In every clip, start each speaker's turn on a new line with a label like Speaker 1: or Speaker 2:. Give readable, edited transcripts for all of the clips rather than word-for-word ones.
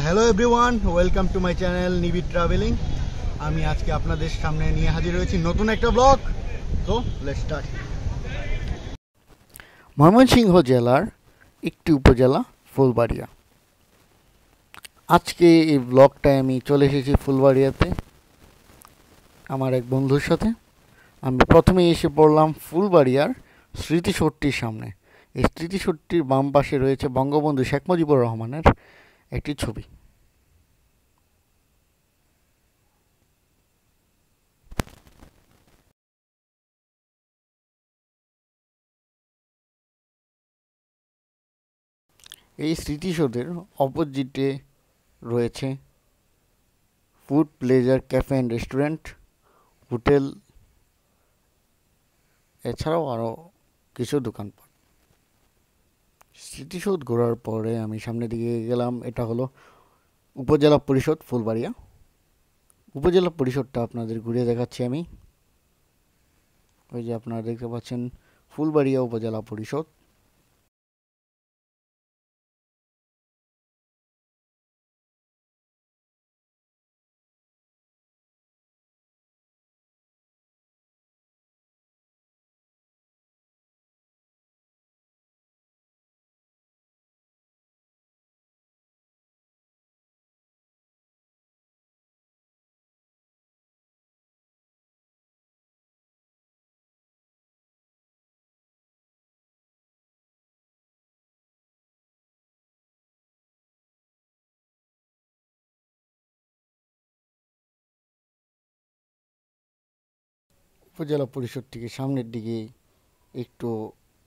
Speaker 1: Hello everyone, welcome to my channel নিবিড় travelling. আমি আজকে আপনাদের সামনে নিয়ে হাজির হয়েছি নতুন একটা ব্লগ। তো লেটস স্টার্ট।
Speaker 2: ময়মনসিংহ জেলার একটি উপজেলা ফুলবাড়িয়া। আজকে এই ব্লগটায় আমি চলে এসেছি ফুলবাড়িয়াতে আমার এক বন্ধুর সাথে। আমি প্রথমে এসে পড়লাম ফুলবাড়িয়ার স্মৃতিসৌধটির সামনে। এই স্মৃতিসৌধটির বাম পাশে রয়েছে বঙ্গবন্ধু শেখ মুজিবুর রহমানের একটি ছবি। এই স্মৃতিসৌধের অপোজিটে রয়েছে food pleasure cafe and restaurant, hotel, এছাড়াও আরও কিছু দোকানপাট। স্মৃতিসৌধ ঘোরার পরে আমি সামনের দিকে গেলাম। এটা হলো উপজেলা পরিষদ ফুলবাড়িয়া। উপজেলা পরিষদটা আপনাদের ঘুরিয়ে দেখাচ্ছি আমি। ওই যে আপনারা দেখতে পাচ্ছেন ফুলবাড়িয়া উপজেলা পরিষদ। উপজেলা পরিষদ থেকে সামনের দিকে একটু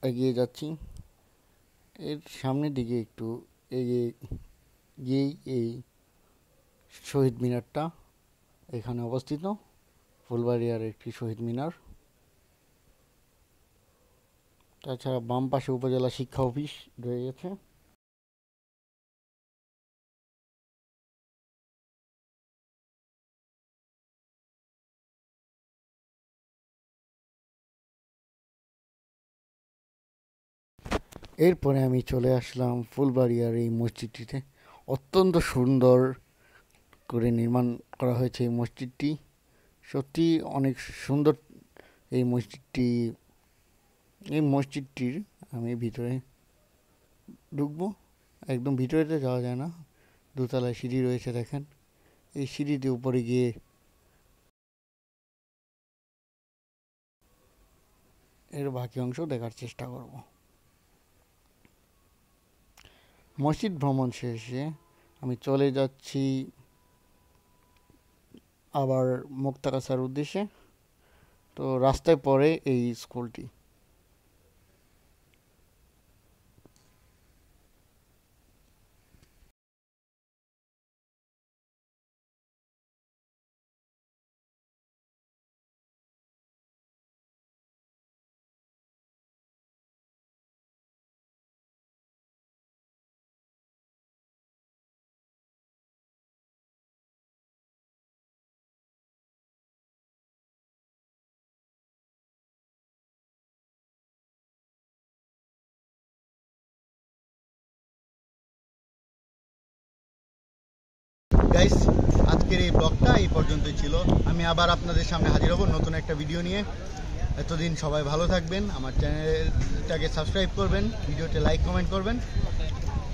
Speaker 2: এগিয়ে যাচ্ছি। এর সামনের দিকে একটু এগিয়ে গিয়েই এই শহীদ মিনারটা এখানে অবস্থিত। ফুলবাড়িয়ার একটি শহীদ মিনার। তাছাড়া বাম পাশে উপজেলা শিক্ষা অফিস রয়েছে। এরপরে আমি চলে আসলাম ফুলবাড়িয়ার এই মসজিদটিতে। অত্যন্ত সুন্দর করে নির্মাণ করা হয়েছে এই মসজিদটি। সত্যি অনেক সুন্দর এই মসজিদটি। এই মসজিদটির আমি ভিতরে ঢুকবো। একদম ভিতরেতে যাওয়া যায় না, দোতলায় সিঁড়ি রয়েছে দেখেন। এই সিঁড়িতে উপরে গিয়ে এর বাকি অংশ দেখার চেষ্টা করব। মসজিদ ভ্রমণ শেষে আমি চলে যাচ্ছি আবার মুক্তাগাছার উদ্দেশ্যে। তো রাস্তায় পড়ে এই স্কুলটি।
Speaker 1: গাইস, আজকের এই ব্লগটা এই পর্যন্তই ছিল। আমি আবার আপনাদের সামনে হাজির হব নতুন একটা ভিডিও নিয়ে। এতদিন সবাই ভালো থাকবেন, আমার চ্যানেলটাকে সাবস্ক্রাইব করবেন, ভিডিওতে লাইক কমেন্ট করবেন।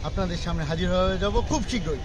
Speaker 1: আপনাদের সামনে হাজির হয়ে যাব খুব শীঘ্রই।